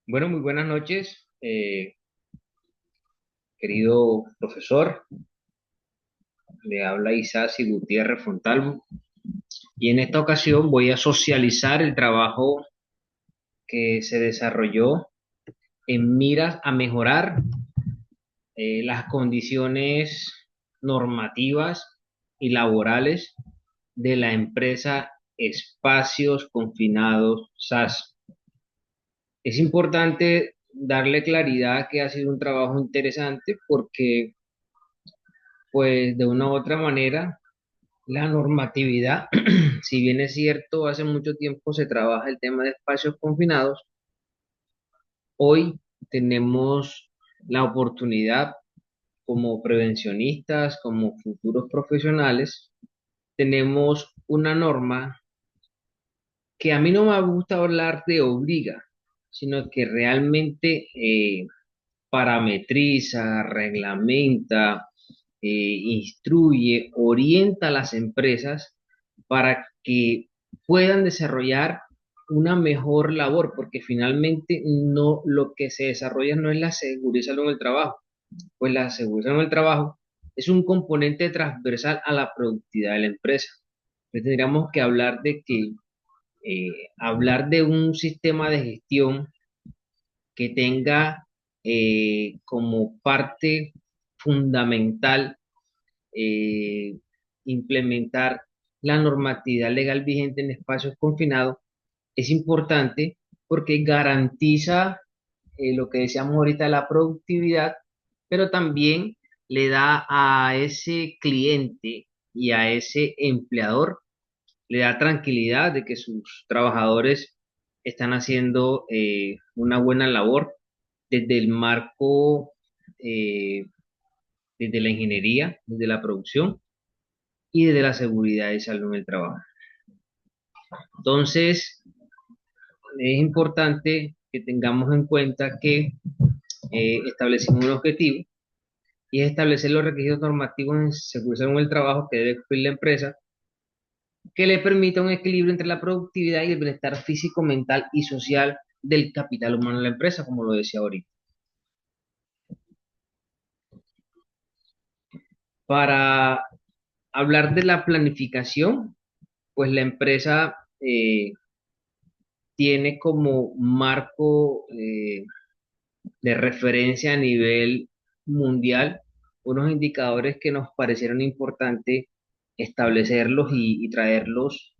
Bueno, muy buenas noches, querido profesor. Le habla Isasi Gutiérrez Fontalvo y en esta ocasión voy a socializar el trabajo que se desarrolló en miras a mejorar las condiciones normativas y laborales de la empresa Espacios Confinados SAS. Es importante darle claridad que ha sido un trabajo interesante porque, pues, de una u otra manera, la normatividad, si bien es cierto, hace mucho tiempo se trabaja el tema de espacios confinados, hoy tenemos la oportunidad como prevencionistas, como futuros profesionales, tenemos una norma que a mí no me gusta hablar de obliga, sino que realmente parametriza, reglamenta, instruye, orienta a las empresas para que puedan desarrollar una mejor labor, porque finalmente no lo que se desarrolla no es la seguridad y salud en el trabajo, pues la seguridad en el trabajo es un componente transversal a la productividad de la empresa. Entonces tendríamos que hablar de que hablar de un sistema de gestión que tenga como parte fundamental eh, implementar la normatividad legal vigente en espacios confinados es importante porque garantiza lo que decíamos ahorita, la productividad, pero también le da a ese cliente y a ese empleador, le da tranquilidad de que sus trabajadores están haciendo una buena labor desde el marco, eh, desde la ingeniería, desde la producción y desde la seguridad y salud en el trabajo. Entonces, es importante que tengamos en cuenta que establecimos un objetivo y es establecer los requisitos normativos en seguridad en el trabajo que debe cumplir la empresa, que le permita un equilibrio entre la productividad y el bienestar físico, mental y social del capital humano de la empresa, como lo decía ahorita. Para hablar de la planificación, pues la empresa tiene como marco de referencia a nivel mundial unos indicadores que nos parecieron importantes establecerlos y traerlos,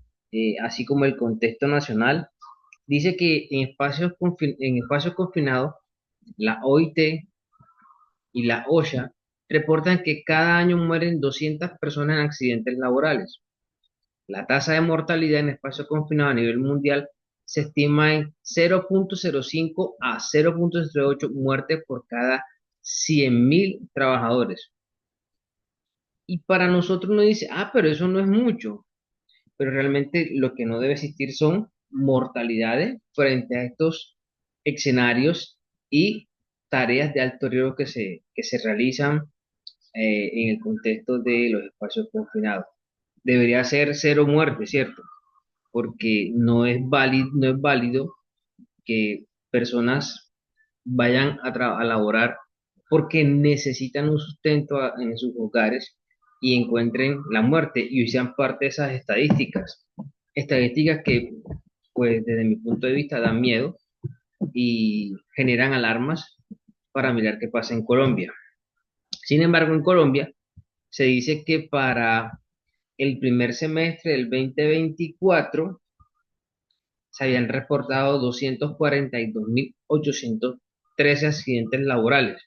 así como el contexto nacional. Dice que en espacios confinados, la OIT y la OSHA reportan que cada año mueren 200 personas en accidentes laborales. La tasa de mortalidad en espacios confinados a nivel mundial se estima en 0,05 a 0,08 muertes por cada 100.000 trabajadores. Y para nosotros uno dice, pero eso no es mucho. Pero realmente lo que no debe existir son mortalidades frente a estos escenarios y tareas de alto riesgo que se realizan en el contexto de los espacios confinados. Debería ser cero muerte, ¿cierto? Porque no es válido que personas vayan a laborar porque necesitan un sustento en sus hogares y encuentren la muerte y hoy sean parte de esas estadísticas. Estadísticas que, pues, desde mi punto de vista, dan miedo y generan alarmas para mirar qué pasa en Colombia. Sin embargo, en Colombia se dice que para el primer semestre del 2024 se habían reportado 242.813 accidentes laborales,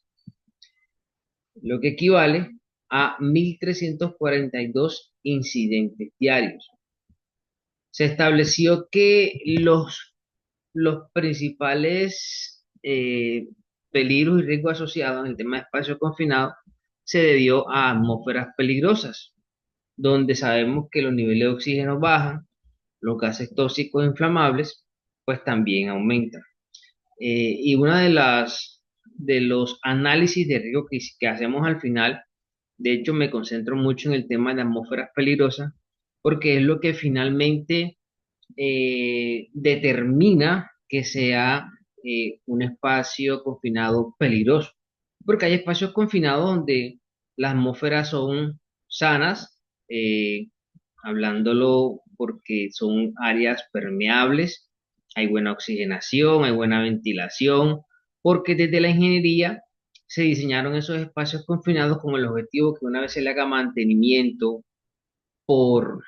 lo que equivale a 1.342 incidentes diarios. Se estableció que los principales peligros y riesgos asociados en el tema de espacio confinado se debió a atmósferas peligrosas, donde sabemos que los niveles de oxígeno bajan, los gases tóxicos e inflamables, pues también aumentan. Y una de los análisis de riesgo que hacemos al final, de hecho me concentro mucho en el tema de atmósferas peligrosas, porque es lo que finalmente determina que sea un espacio confinado peligroso, porque hay espacios confinados donde las atmósferas son sanas, eh, hablándolo porque son áreas permeables, hay buena oxigenación, hay buena ventilación, porque desde la ingeniería se diseñaron esos espacios confinados con el objetivo que una vez se le haga mantenimiento por,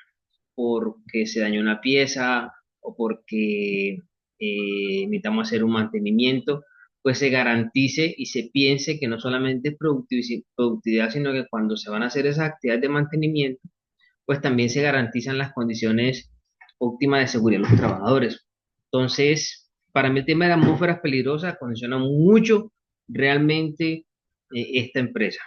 porque se dañó una pieza o porque necesitamos hacer un mantenimiento, pues se garantice y se piense que no solamente es productividad, sino que cuando se van a hacer esas actividades de mantenimiento, pues también se garantizan las condiciones óptimas de seguridad de los trabajadores. Entonces, para mí el tema de la atmósfera peligrosa condiciona mucho realmente esta empresa.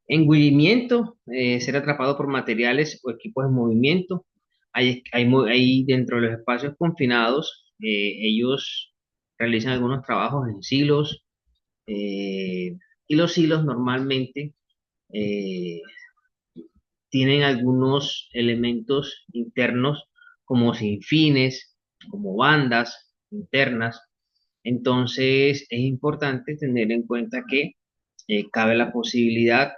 Engullimiento, ser atrapado por materiales o equipos en movimiento. Hay dentro de los espacios confinados, ellos realizan algunos trabajos en silos, y los silos normalmente eh, tienen algunos elementos internos como sinfines, como bandas internas. Entonces es importante tener en cuenta que cabe la posibilidad,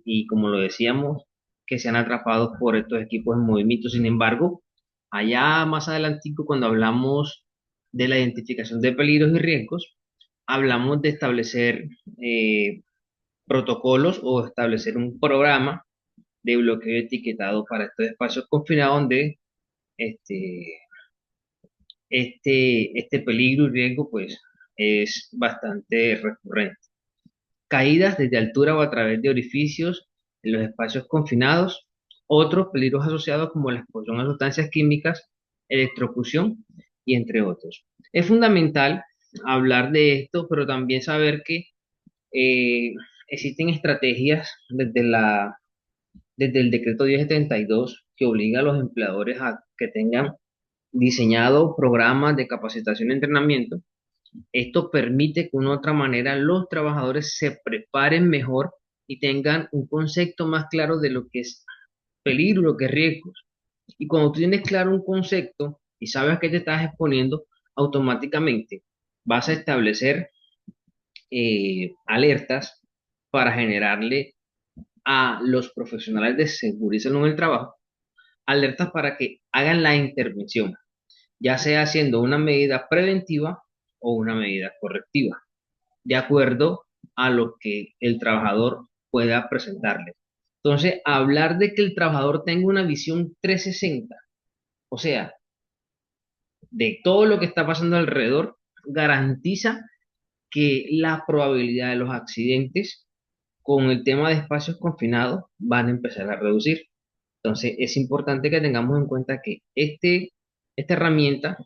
y como lo decíamos, que sean atrapados por estos equipos en movimiento. Sin embargo, allá más adelantico, cuando hablamos de la identificación de peligros y riesgos, hablamos de establecer protocolos o establecer un programa de bloqueo etiquetado para estos espacios confinados donde este, este peligro y riesgo pues es bastante recurrente. Caídas desde altura o a través de orificios en los espacios confinados, otros peligros asociados como la exposición a sustancias químicas, electrocución y entre otros. Es fundamental hablar de esto, pero también saber que eh, existen estrategias desde el decreto 1072 que obliga a los empleadores a que tengan diseñado programas de capacitación y entrenamiento. Esto permite que de una u otra manera los trabajadores se preparen mejor y tengan un concepto más claro de lo que es peligro y lo que es riesgos. Y cuando tú tienes claro un concepto y sabes a qué te estás exponiendo, automáticamente vas a establecer alertas para generarle a los profesionales de seguridad en el trabajo, alertas para que hagan la intervención, ya sea haciendo una medida preventiva o una medida correctiva, de acuerdo a lo que el trabajador pueda presentarle. Entonces, hablar de que el trabajador tenga una visión 360, o sea, de todo lo que está pasando alrededor, garantiza que la probabilidad de los accidentes con el tema de espacios confinados van a empezar a reducir. Entonces, es importante que tengamos en cuenta que esta herramienta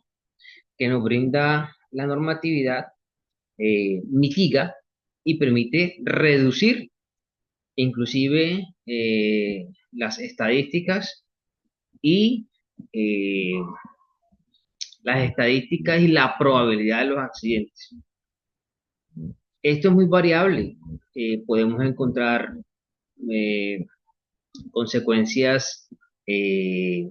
que nos brinda la normatividad mitiga y permite reducir inclusive las estadísticas y eh, y la probabilidad de los accidentes. Esto es muy variable. Podemos encontrar eh, consecuencias eh,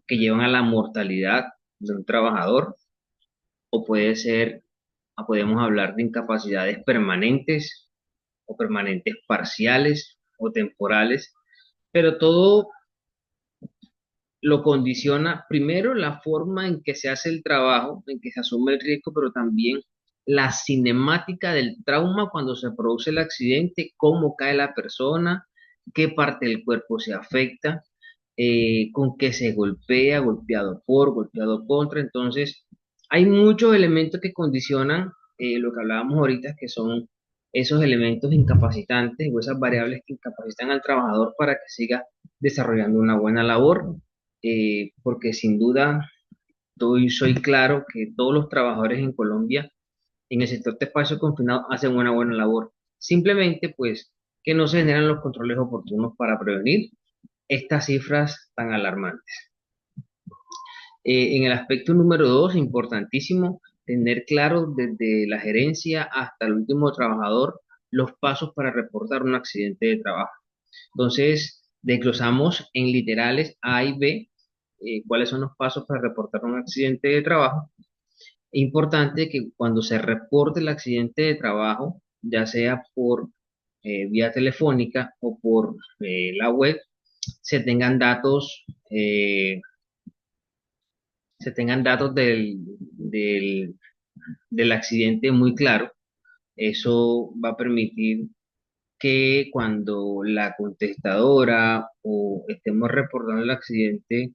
que llevan a la mortalidad de un trabajador, o puede ser, podemos hablar de incapacidades permanentes o permanentes parciales o temporales, pero todo lo condiciona primero la forma en que se hace el trabajo, en que se asume el riesgo, pero también la cinemática del trauma cuando se produce el accidente, cómo cae la persona, qué parte del cuerpo se afecta, con qué se golpea, golpeado por, golpeado contra. Entonces, hay muchos elementos que condicionan lo que hablábamos ahorita, que son esos elementos incapacitantes o esas variables que incapacitan al trabajador para que siga desarrollando una buena labor, porque sin duda soy claro que todos los trabajadores en Colombia en el sector de espacio confinado hacen una buena labor. Simplemente, pues, que no se generan los controles oportunos para prevenir estas cifras tan alarmantes. En el aspecto número dos, importantísimo, tener claro desde la gerencia hasta el último trabajador los pasos para reportar un accidente de trabajo. Entonces, desglosamos en literales A y B cuáles son los pasos para reportar un accidente de trabajo. Importante que cuando se reporte el accidente de trabajo, ya sea por vía telefónica o por la web, se tengan datos, se tengan datos del accidente muy claro. Eso va a permitir que cuando la contestadora o estemos reportando el accidente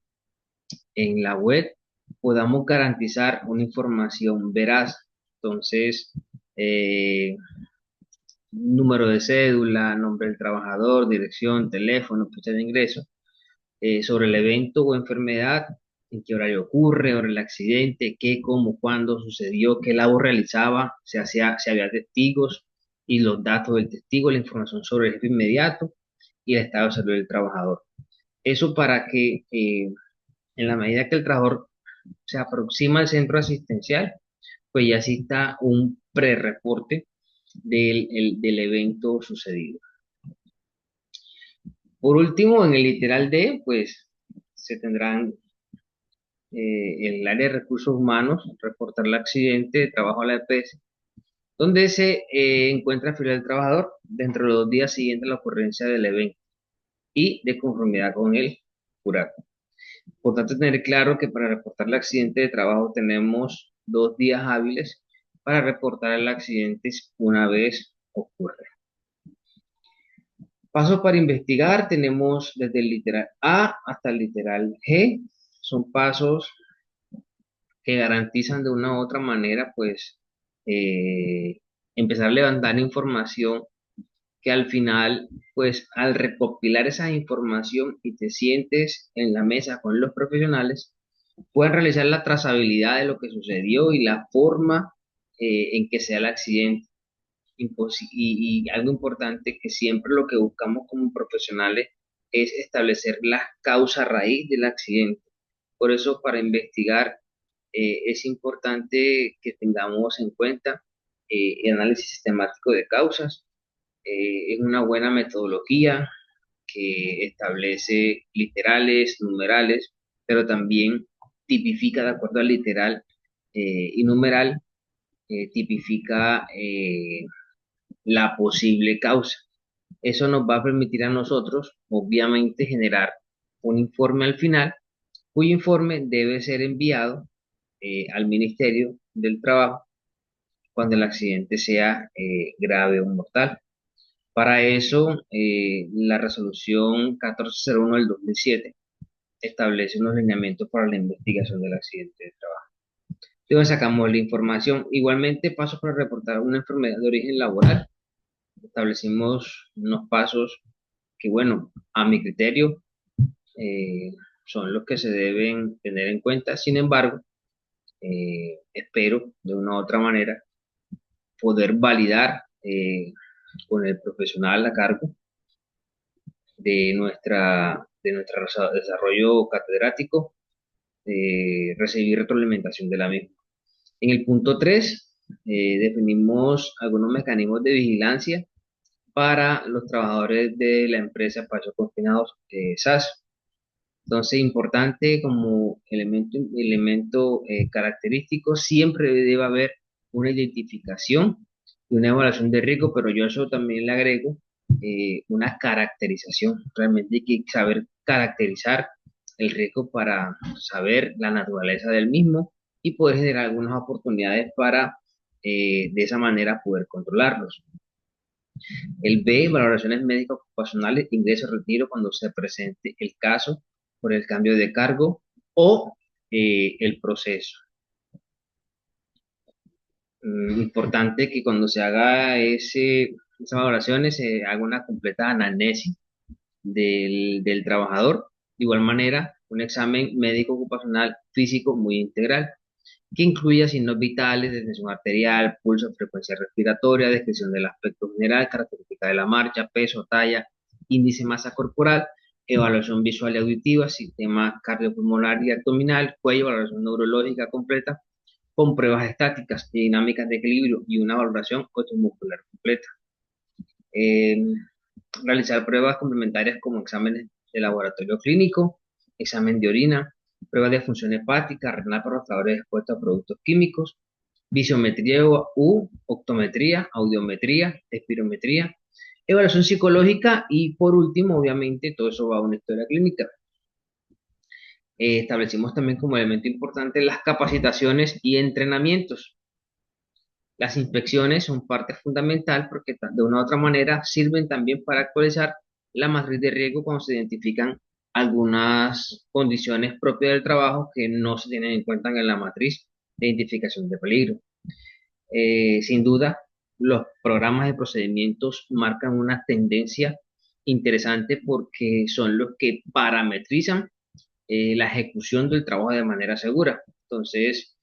en la web, podamos garantizar una información veraz. Entonces, eh, número de cédula, nombre del trabajador, dirección, teléfono, fecha de ingreso, sobre el evento o enfermedad, en qué horario ocurre, hora del accidente, qué, cómo, cuándo sucedió, qué labor realizaba, si había testigos y los datos del testigo, la información sobre el jefe inmediato y el estado de salud del trabajador. Eso para que en la medida que el trabajador se aproxima al centro asistencial, pues ya exista un pre-reporte del evento sucedido. Por último, en el literal D, pues se tendrán el área de recursos humanos, reportar el accidente de trabajo a la EPS, donde se encuentra filial del trabajador dentro de los 2 días siguientes a la ocurrencia del evento y de conformidad con el jurado. Por tanto, tener claro que para reportar el accidente de trabajo tenemos 2 días hábiles para reportar el accidente una vez ocurre. Pasos para investigar tenemos desde el literal A hasta el literal G. Son pasos que garantizan de una u otra manera, pues, eh, empezar a levantar información que al final, pues, al recopilar esa información y te sientes en la mesa con los profesionales, pueden realizar la trazabilidad de lo que sucedió y la forma en que sea el accidente. Y algo importante que siempre lo que buscamos como profesionales es establecer la causa raíz del accidente. Por eso, para investigar, es importante que tengamos en cuenta el análisis sistemático de causas. Es una buena metodología que establece literales, numerales, pero también tipifica de acuerdo al literal y numeral, tipifica la posible causa. Eso nos va a permitir a nosotros, obviamente, generar un informe al final, cuyo informe debe ser enviado al Ministerio del Trabajo cuando el accidente sea grave o mortal. Para eso, la resolución 1401 del 2007 establece unos lineamientos para la investigación del accidente de trabajo. Entonces sacamos la información. Igualmente, pasos para reportar una enfermedad de origen laboral. Establecimos unos pasos que, bueno, a mi criterio, eh, son los que se deben tener en cuenta. Sin embargo, espero de una u otra manera poder validar con el profesional a cargo de nuestro desarrollo catedrático, recibir retroalimentación de la misma. En el punto 3 definimos algunos mecanismos de vigilancia para los trabajadores de la empresa Espacios Confinados SAS. Entonces, importante como elemento característico, siempre debe haber una identificación y una evaluación de riesgo, pero yo eso también le agrego una caracterización. Realmente hay que saber caracterizar el riesgo para saber la naturaleza del mismo y poder generar algunas oportunidades para de esa manera poder controlarlos. El B, valoraciones médicas ocupacionales, ingreso, retiro cuando se presente el caso por el cambio de cargo o el proceso. Importante que cuando se haga esas valoraciones se haga una completa anamnesis del trabajador. De igual manera, un examen médico ocupacional físico muy integral que incluya signos vitales, tensión arterial, pulso, frecuencia respiratoria, descripción del aspecto general, característica de la marcha, peso, talla, índice de masa corporal, evaluación visual y auditiva, sistema cardiopulmonar y abdominal, cuello, valoración neurológica completa, con pruebas estáticas y dinámicas de equilibrio y una valoración osteomuscular completa. Eh, Realizar pruebas complementarias como exámenes de laboratorio clínico, examen de orina, pruebas de función hepática, renal para los trabajadores expuestos a productos químicos visometría U, optometría, audiometría, espirometría, evaluación psicológica y por último, obviamente, todo eso va a una historia clínica. Establecimos también como elemento importante las capacitaciones y entrenamientos. Las inspecciones son parte fundamental porque de una u otra manera sirven también para actualizar la matriz de riesgo cuando se identifican algunas condiciones propias del trabajo que no se tienen en cuenta en la matriz de identificación de peligro. Sin duda, los programas de procedimientos marcan una tendencia interesante porque son los que parametrizan la ejecución del trabajo de manera segura. Entonces,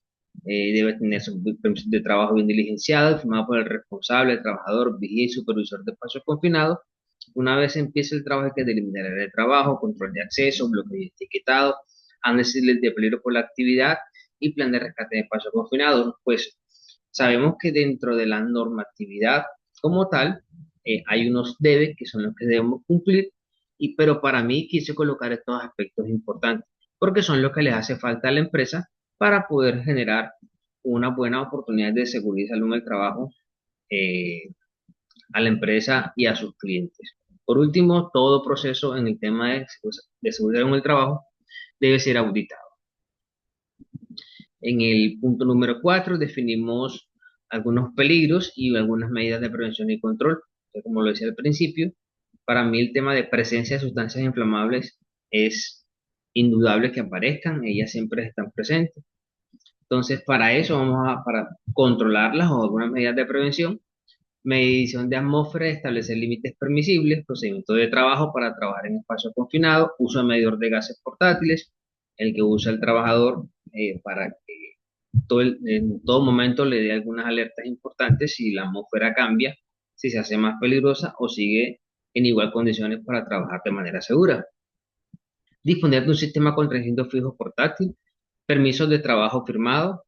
debe tener su permiso de trabajo bien diligenciado, firmado por el responsable, el trabajador, vigía y supervisor de espacios confinados. Una vez empiece el trabajo, hay que delimitar el área de trabajo, control de acceso, bloqueo y etiquetado, análisis de peligro por la actividad y plan de rescate de espacios confinados. Pues sabemos que dentro de la normatividad como tal, hay unos debes que son los que debemos cumplir, pero para mí quise colocar estos aspectos importantes, porque son los que les hace falta a la empresa para poder generar una buena oportunidad de seguridad y salud en el trabajo eh, a la empresa y a sus clientes. Por último, todo proceso en el tema de seguridad en el trabajo debe ser auditado. En el punto número 4 definimos algunos peligros y algunas medidas de prevención y control. Entonces, como lo decía al principio, para mí el tema de presencia de sustancias inflamables es indudable que aparezcan, ellas siempre están presentes. Entonces, para eso para controlarlas o algunas medidas de prevención, medición de atmósfera, establecer límites permisibles, procedimiento de trabajo para trabajar en espacios confinados, uso de medidor de gases portátiles, el que usa el trabajador para que en todo momento le dé algunas alertas importantes si la atmósfera cambia, si se hace más peligrosa o sigue en igual condiciones para trabajar de manera segura. Disponer de un sistema con recinto fijo portátil, permisos de trabajo firmado,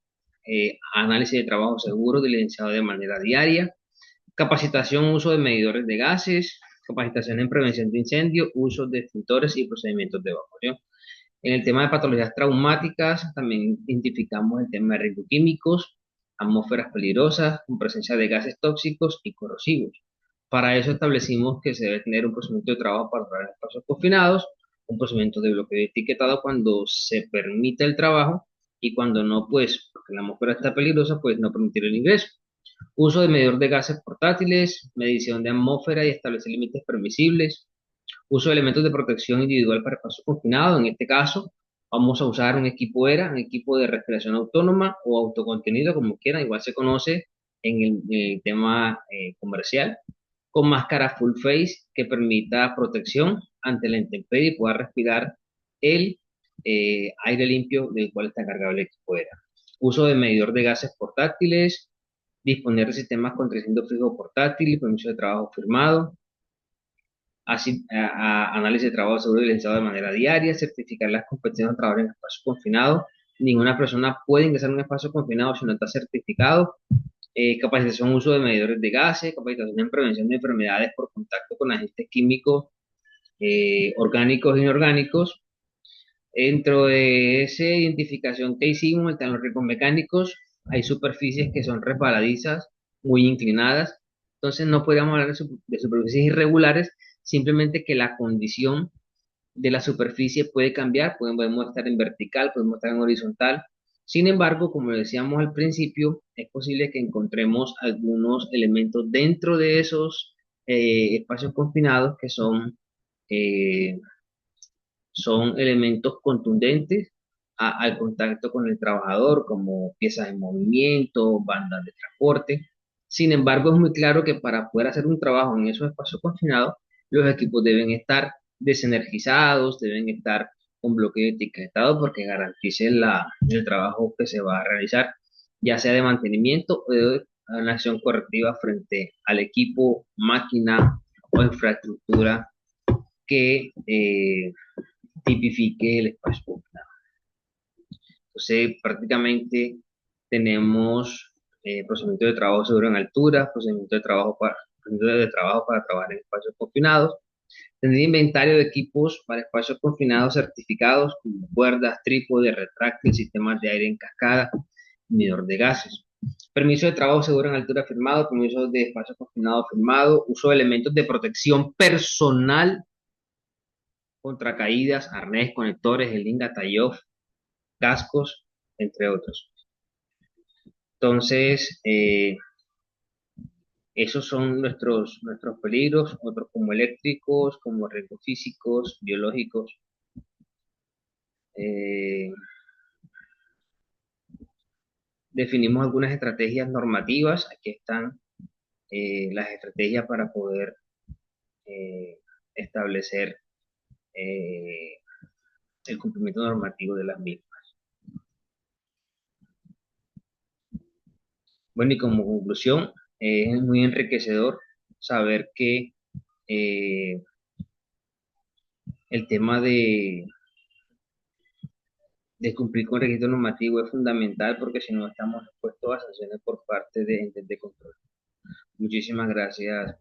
análisis de trabajo seguro diligenciado de manera diaria, capacitación, uso de medidores de gases, capacitación en prevención de incendio, uso de extintores y procedimientos de evacuación. En el tema de patologías traumáticas, también identificamos el tema de riesgos químicos, atmósferas peligrosas, con presencia de gases tóxicos y corrosivos. Para eso establecimos que se debe tener un procedimiento de trabajo para los espacios confinados, un procedimiento de bloqueo y etiquetado cuando se permite el trabajo y cuando no, pues, porque la atmósfera está peligrosa, pues no permitir el ingreso. Uso de medidor de gases portátiles, medición de atmósfera y establecer límites permisibles. Uso de elementos de protección individual para espacios confinados. En este caso, vamos a usar un equipo ERA, un equipo de respiración autónoma o autocontenido, como quieran, igual se conoce en el tema comercial, con máscara full face que permita protección ante la intemperie y pueda respirar el aire limpio del cual está cargado el equipo ERA. Uso de medidor de gases portátiles, disponer de sistemas con recinto fijo portátil y permiso de trabajo firmado, así, análisis de trabajo seguro y licenciado de manera diaria, certificar las competencias de trabajo en espacios confinados. Ninguna persona puede ingresar en un espacio confinado si no está certificado. Capacitación, uso de medidores de gases, capacitación en prevención de enfermedades por contacto con agentes químicos orgánicos e inorgánicos. Dentro de esa identificación que hicimos, están los riesgos mecánicos, hay superficies que son resbaladizas, muy inclinadas, entonces no podríamos hablar de superficies irregulares, simplemente que la condición de la superficie puede cambiar, podemos estar en vertical, podemos estar en horizontal. Sin embargo, como decíamos al principio, es posible que encontremos algunos elementos dentro de esos espacios confinados que eh, son elementos contundentes al contacto con el trabajador, como piezas de movimiento, bandas de transporte. Sin embargo, es muy claro que para poder hacer un trabajo en esos espacios confinados, los equipos deben estar desenergizados, deben estar con bloqueo etiquetado porque garanticen el trabajo que se va a realizar, ya sea de mantenimiento o de una acción correctiva frente al equipo, máquina o infraestructura que tipifique el espacio confinado. Entonces, prácticamente tenemos procedimiento de trabajo seguro en altura, procedimiento de trabajo para trabajar en espacios confinados, tener inventario de equipos para espacios confinados certificados como cuerdas, trípode, retráctil, sistemas de aire en cascada, medidor de gases. Permiso de trabajo seguro en altura firmado, permiso de espacio confinado firmado, uso de elementos de protección personal contra caídas, arnés, conectores, helinga, tie-off, cascos, entre otros. Entonces, esos son nuestros peligros, otros como eléctricos, como riesgos físicos, biológicos. Eh, Definimos algunas estrategias normativas. Aquí están las estrategias para poder eh, establecer eh, el cumplimiento normativo de las mismas. Bueno, y como conclusión, es muy enriquecedor saber que eh, el tema de cumplir con el requisito normativo es fundamental porque si no estamos expuestos a sanciones por parte de entes de control. Muchísimas gracias.